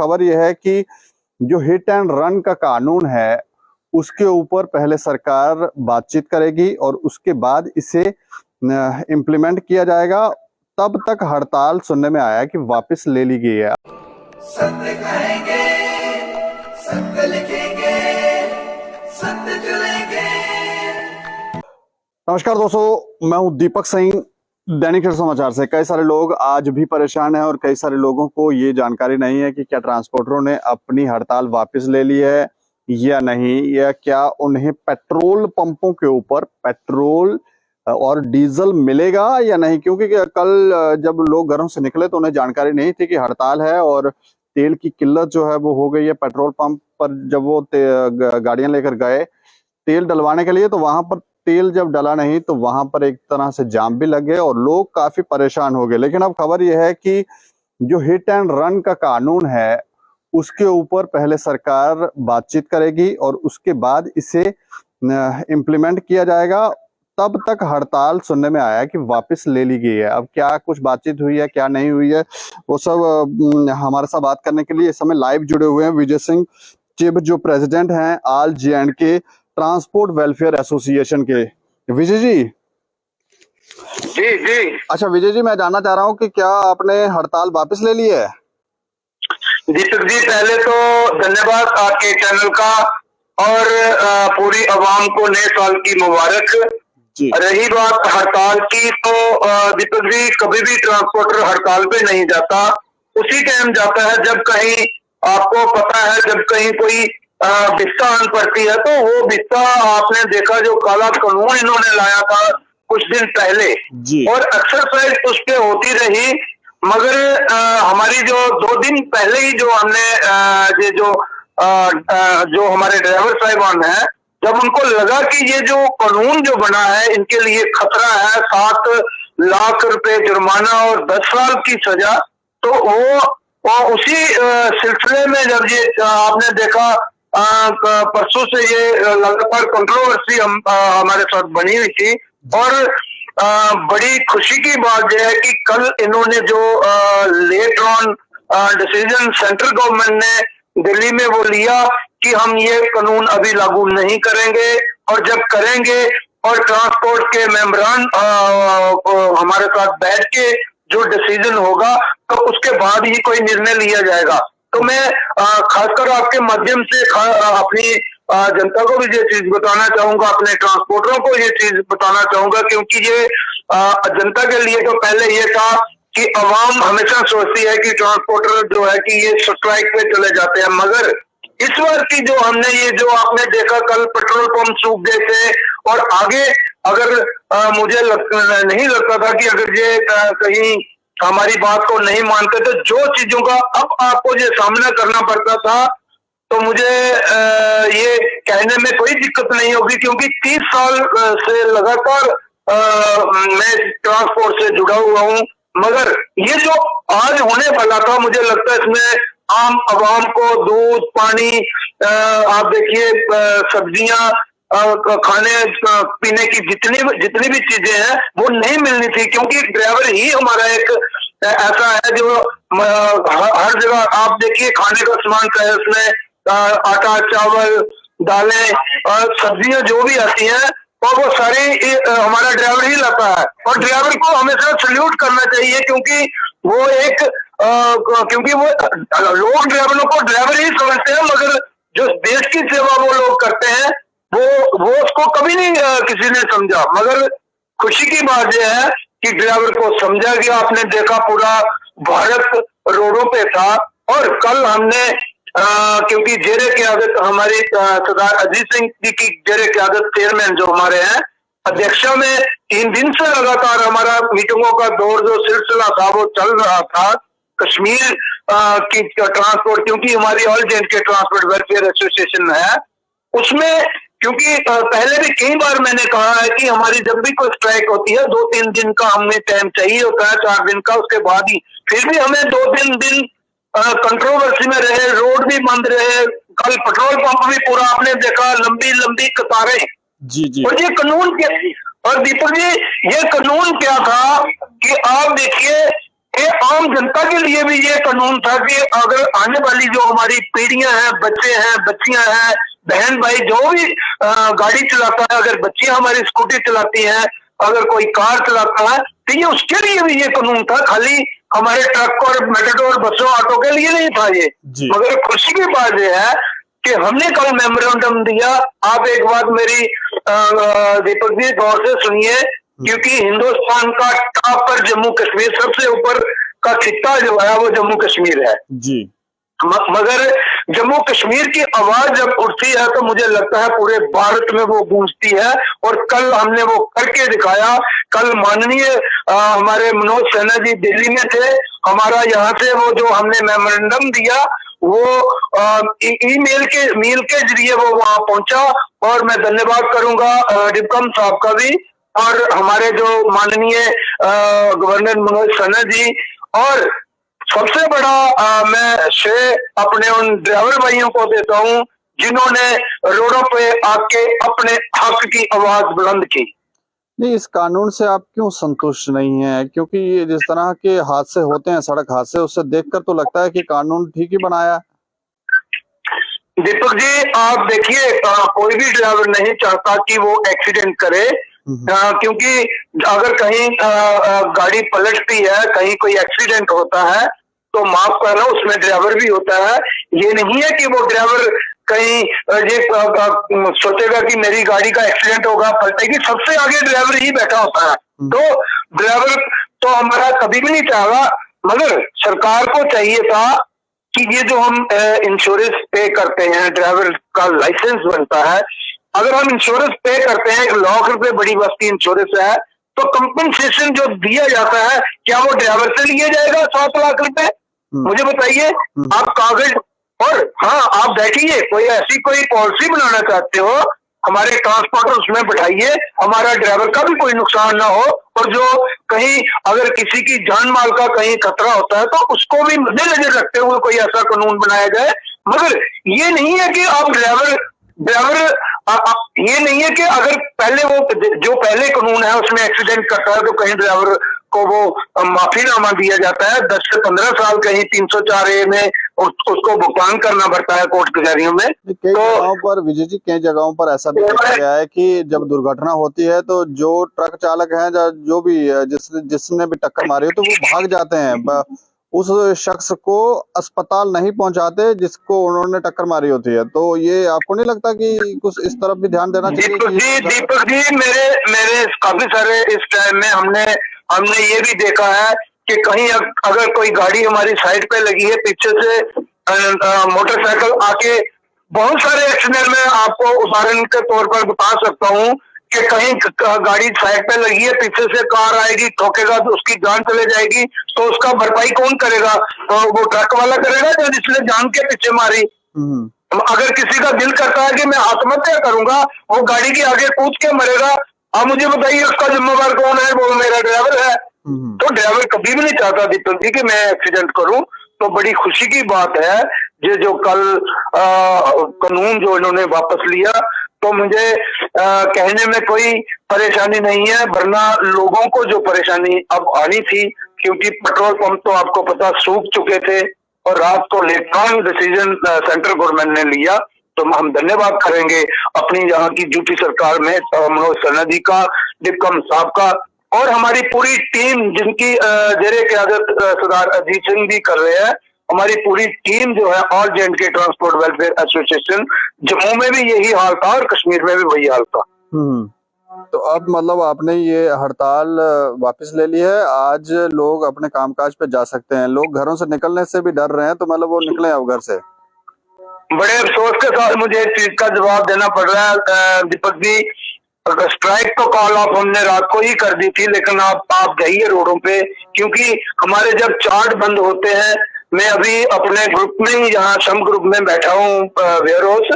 खबर यह है कि जो हिट एंड रन का कानून है उसके ऊपर पहले सरकार बातचीत करेगी और उसके बाद इसे इम्प्लीमेंट किया जाएगा। तब तक हड़ताल सुनने में आया कि वापस ले ली गई है। सत्य कहेंगे, सत्य लिखेंगे, सत्य चलेंगे। नमस्कार दोस्तों, मैं हूं दीपक सिंह, दैनिक सवेरा समाचार से। कई सारे लोग आज भी परेशान हैं और कई सारे लोगों को ये जानकारी नहीं है कि क्या ट्रांसपोर्टरों ने अपनी हड़ताल वापस ले ली है या नहीं, या क्या उन्हें पेट्रोल पंपों के ऊपर पेट्रोल और डीजल मिलेगा या नहीं। क्योंकि कल जब लोग घरों से निकले तो उन्हें जानकारी नहीं थी कि हड़ताल है और तेल की किल्लत जो है वो हो गई है। पेट्रोल पंप पर जब वो गाड़ियां लेकर गए तेल डलवाने के लिए तो वहां पर तेल जब डला नहीं तो वहां पर एक तरह से जाम भी लग गए और लोग काफी परेशान हो गए। लेकिन अब खबर यह है कि जो हिट एंड रन का कानून है उसके ऊपर पहले सरकार बातचीत करेगी और उसके बाद इसे इम्प्लीमेंट किया जाएगा। तब तक हड़ताल सुनने में आया कि वापस ले ली गई है। अब क्या कुछ बातचीत हुई है, क्या नहीं हुई है, वो सब हमारे साथ बात करने के लिए इस समय लाइव जुड़े हुए हैं विजय सिंह चिब, जो प्रेसिडेंट हैं all J&K transport welfare association के। विजय जी। जी। अच्छा विजय जी, मैं जानना चाह रहा हूँ कि क्या आपने हड़ताल वापस ले ली है? दीपक जी, पहले तो धन्यवाद आपके चैनल का और पूरी आवाम को नए साल की मुबारक। रही बात हड़ताल की, तो दीपक जी, कभी भी ट्रांसपोर्टर हड़ताल पे नहीं जाता, उसी टाइम जाता है जब कहीं, आपको पता है, जब कहीं कोई बिस्सा आन पड़ती है। तो वो बिस्सा आपने देखा, जो काला कानून इन्होंने लाया था कुछ दिन पहले, और एक्सरसाइज उस पे होती रही, मगर हमारी जो 2 दिन पहले ही जो हमने ये जो हमारे ड्राइवर साहिबान हैं, जब उनको लगा कि ये जो कानून जो बना है इनके लिए खतरा है, 7 लाख रुपए जुर्माना और 10 साल की सजा, तो वो उसी सिलसिले में जब ये आपने देखा परसों से ये लगातार कंट्रोवर्सी हमारे साथ बनी हुई थी। और बड़ी खुशी की बात यह है कि कल इन्होंने जो लेट ऑन डिसीजन सेंट्रल गवर्नमेंट ने दिल्ली में वो लिया कि हम ये कानून अभी लागू नहीं करेंगे, और जब करेंगे और ट्रांसपोर्ट के मेंबरान हमारे साथ बैठ के जो डिसीजन होगा तो उसके बाद ही कोई निर्णय लिया जाएगा। तो मैं खासकर आपके माध्यम से अपनी जनता को भी ये चीज बताना चाहूंगा, अपने ट्रांसपोर्टरों को ये चीज बताना चाहूंगा, क्योंकि ये जनता के लिए तो पहले ये था कि अवाम हमेशा सोचती है कि ट्रांसपोर्टर जो है कि ये स्ट्राइक पे चले जाते हैं, मगर इस बार की जो हमने ये जो आपने देखा, कल पेट्रोल पंप सूख गए थे, और आगे अगर मुझे नहीं लगता था कि अगर ये कहीं हमारी बात को नहीं मानते तो जो चीजों का अब आपको ये सामना करना पड़ता था, तो मुझे ये कहने में कोई दिक्कत नहीं होगी, क्योंकि 30 साल से लगातार मैं ट्रांसपोर्ट से जुड़ा हुआ हूं। मगर ये जो आज होने वाला था, मुझे लगता है इसमें आम आवाम को दूध, पानी, आप देखिए सब्जियां, खाने पीने की जितनी भी चीजें हैं वो नहीं मिलनी थी, क्योंकि ड्राइवर ही हमारा एक ऐसा है जो हर जगह आप देखिए खाने का सामान चाहे उसमें आटा, चावल, दालें और सब्जियां जो भी आती हैं और वो सारी हमारा ड्राइवर ही लाता है। और ड्राइवर को हमेशा सल्यूट करना चाहिए, क्योंकि वो एक क्योंकि वो लोग ड्राइवरों को ड्राइवर ही समझते हैं, मगर जो देश की सेवा वो लोग करते हैं वो उसको कभी नहीं किसी ने समझा। मगर खुशी की बात यह है कि ड्राइवर को समझा गया। आपने देखा पूरा भारत रोडों पे था, और कल हमने क्योंकि जेरे क़यादत हमारी सरदार अजीत सिंह जी की जेरे क़यादत चेयरमैन जो हमारे हैं, अध्यक्षा में 3 दिन से लगातार हमारा मीटिंगों का दौर जो सिलसिला था वो चल रहा था। कश्मीर की ट्रांसपोर्ट, क्योंकि हमारी all J&K transport welfare association है, उसमें क्योंकि पहले भी कई बार मैंने कहा है कि हमारी जब भी कोई स्ट्राइक होती है 2-3 दिन का हमें टाइम चाहिए होता है, 4 दिन का, उसके बाद ही। फिर भी हमें 2-3 दिन कंट्रोवर्सी में रहे, रोड भी बंद रहे, कल पेट्रोल पंप भी पूरा आपने देखा, लंबी लंबी कतारें। जी। और ये कानून क्या, और दीपक जी ये कानून क्या था कि आप देखिए ये आम जनता के लिए भी ये कानून था कि अगर आने वाली जो हमारी पीढ़ियां हैं, बच्चे हैं, बच्चियां हैं, बहन भाई जो भी गाड़ी चलाता है, अगर बच्चियां हमारी स्कूटी चलाती हैं, अगर कोई कार चलाता है, तो ये उसके लिए भी ये कानून था, खाली हमारे ट्रक और मेटाडोर बसों ऑटो के लिए नहीं था ये। मगर खुशी की बात ये है कि हमने कल मेमोरेंडम दिया। आप एक बात मेरी दीपक जी गौर से सुनिए, क्योंकि हिंदुस्तान का टॉप पर जम्मू कश्मीर, सबसे ऊपर का खित्ता जो है वो जम्मू कश्मीर है जी। मगर जम्मू कश्मीर की आवाज जब उठती है तो मुझे लगता है पूरे भारत में वो गूंजती है। और कल हमने वो करके दिखाया। कल माननीय हमारे मनोज सिन्हा जी दिल्ली में थे, हमारा यहाँ से वो जो हमने मेमोरेंडम दिया वो ईमेल के जरिए वो वहां पहुंचा। और मैं धन्यवाद करूंगा डिप्कम साहब का भी, और हमारे जो माननीय गवर्नर मनोज सिन्हा जी। और सबसे बड़ा मैं श्रेय अपने उन ड्राइवर भाइयों को देता हूं जिन्होंने रोडों पे आके अपने हक की आवाज बुलंद की। नहीं, इस कानून से आप क्यों संतुष्ट नहीं हैं? क्योंकि ये जिस तरह के हादसे होते हैं, सड़क हादसे, उससे देखकर तो लगता है कि कानून ठीक ही बनाया। दीपक जी आप देखिए, कोई भी ड्राइवर नहीं चाहता कि वो एक्सीडेंट करे, क्योंकि अगर कहीं गाड़ी पलटती है, कहीं कोई एक्सीडेंट होता है तो माफ करना उसमें ड्राइवर भी होता है। ये नहीं है कि वो ड्राइवर कहीं ये सोचेगा कि मेरी गाड़ी का एक्सीडेंट होगा, पलटेगी, सबसे आगे ड्राइवर ही बैठा होता है। तो ड्राइवर तो हमारा कभी भी नहीं चाहेगा, मगर सरकार को चाहिए था कि ये जो हम इंश्योरेंस पे करते हैं, ड्राइवर का लाइसेंस बनता है, अगर हम इंश्योरेंस पे करते हैं, 1 लाख रुपए बड़ी बस की इंश्योरेंस है, तो कंपनसेशन जो दिया जाता है क्या वो ड्राइवर से लिया जाएगा 7 लाख रुपए? मुझे बताइए। आप कागज और हाँ आप बैठिए, कोई ऐसी कोई पॉलिसी बनाना चाहते हो, हमारे ट्रांसपोर्टर उसमें बैठाइए, हमारा ड्राइवर का भी कोई नुकसान ना हो, और जो कहीं अगर किसी की जान माल का कहीं खतरा होता है तो उसको भी मद्देनजर रखते हुए कोई ऐसा कानून बनाया जाए। मगर ये नहीं है कि आप ड्राइवर ये नहीं है कि अगर पहले वो जो पहले कानून है उसमें एक्सीडेंट करता है तो कहीं ड्राइवर को वो माफीनामा दिया जाता है, 10 से 15 साल कहीं 304A में उसको भुगतान करना पड़ता है कोर्ट कचहरियों में। कई जगहों पर विजय जी, कई जगहों पर ऐसा भी देखा गया है कि जब दुर्घटना होती है तो जो ट्रक चालक है, जो भी जिसने भी टक्कर मारी हो, तो वो भाग जाते हैं, उस शख्स को अस्पताल नहीं पहुंचाते जिसको उन्होंने टक्कर मारी होती है। तो ये आपको नहीं लगता कि कुछ इस तरफ भी ध्यान देना चाहिए? दीपक जी मेरे काफी सारे इस टाइम में हमने ये भी देखा है कि कहीं अगर कोई गाड़ी हमारी साइड पे लगी है, पीछे से मोटरसाइकिल आके, बहुत सारे एक्सीडेंट में आपको उदाहरण के तौर पर बता सकता हूँ कि कहीं गाड़ी साइड पे लगी है, पीछे से कार आएगी, ठोकेगा तो उसकी जान चले जाएगी, तो उसका भरपाई कौन करेगा? तो वो ट्रक वाला करेगा जो जिसने जान के पीछे मारी। अगर किसी का दिल करता है कि मैं आत्महत्या करूंगा, वो गाड़ी के आगे कूद के मरेगा, अब मुझे बताइए उसका जिम्मेदार कौन है? वो मेरा ड्राइवर है। तो ड्राइवर कभी भी नहीं चाहता दीपक जी कि मैं एक्सीडेंट करूं। तो बड़ी खुशी की बात है ये जो कल कानून जो इन्होंने वापस लिया, तो मुझे कहने में कोई परेशानी नहीं है, वरना लोगों को जो परेशानी अब आनी थी, क्योंकि पेट्रोल पंप तो आपको पता सूख चुके थे और रात को इलेक्ट्रॉनिक डिसीजन सेंट्रल गवर्नमेंट ने लिया। तो हम धन्यवाद करेंगे अपनी यहाँ की यूपी सरकार में मनोज सिन्हा जी का, डिप्कम साहब का, और हमारी पूरी टीम जिनकी जेरे क़यादत सरदार अजीत सिंह भी कर रहे हैं। हमारी पूरी टीम जो है all J&K transport welfare association, Jammu में भी यही हाल था और कश्मीर में भी वही हाल था। तो अब मतलब आपने ये हड़ताल वापस ले ली है, आज लोग अपने कामकाज पे जा सकते हैं। लोग घरों से निकलने से भी डर रहे हैं, तो मतलब वो निकले अब घर से। बड़े अफसोस के साथ मुझे इस चीज का जवाब देना पड़ रहा है दीपक जी। स्ट्राइक तो कॉल ऑफ हमने रात को ही कर दी थी, लेकिन आप जाइए रोडों पे, क्योंकि हमारे जब चार्ट बंद होते हैं, मैं अभी अपने ग्रुप में ही यहाँ सम ग्रुप में बैठा हूँ वेयर हाउस,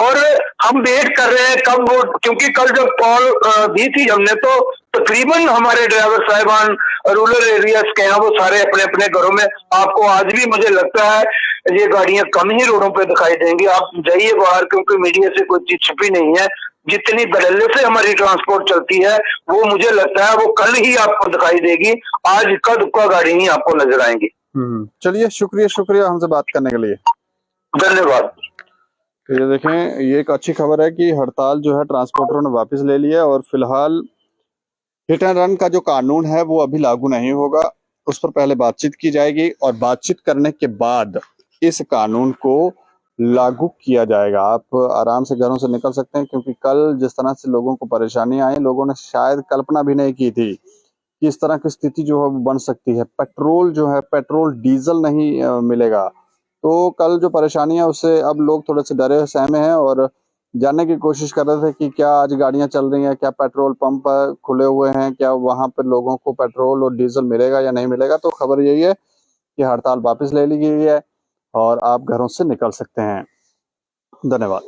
और हम वेट कर रहे हैं कब वो, क्योंकि कल जब कॉल दी थी हमने तो तकरीबन हमारे ड्राइवर साहिबान रूरल एरियाज के हैं, वो सारे अपने अपने घरों में। आपको आज भी मुझे लगता है ये गाड़ियां कम ही रोडों पे दिखाई देंगी। आप जाइए बाहर, क्योंकि मीडिया से कोई चीज छुपी नहीं है, जितनी धड़ल्ले से हमारी ट्रांसपोर्ट चलती है वो मुझे लगता है वो कल ही आपको दिखाई देगी, आज इक्का दुक्का गाड़ी ही आपको नजर आएंगी। चलिए, शुक्रिया हमसे बात करने के लिए, धन्यवाद। तो ये देखें, ये एक अच्छी खबर है कि हड़ताल जो है ट्रांसपोर्टरों ने वापस ले लिया है और फिलहाल हिट एंड रन का जो कानून है वो अभी लागू नहीं होगा, उस पर पहले बातचीत की जाएगी और बातचीत करने के बाद इस कानून को लागू किया जाएगा। आप आराम से घरों से निकल सकते हैं, क्योंकि कल जिस तरह से लोगों को परेशानी आई, लोगों ने शायद कल्पना भी नहीं की थी कि इस तरह की स्थिति जो है वो बन सकती है। पेट्रोल जो है, पेट्रोल डीजल नहीं मिलेगा, तो कल जो परेशानी है उससे अब लोग थोड़े से डरे सहमे हैं और जानने की कोशिश कर रहे थे कि क्या आज गाड़ियां चल रही हैं, क्या पेट्रोल पंप खुले हुए हैं, क्या वहां पर लोगों को पेट्रोल और डीजल मिलेगा या नहीं मिलेगा। तो खबर यही है कि हड़ताल वापस ले ली गई है और आप घरों से निकल सकते हैं। धन्यवाद।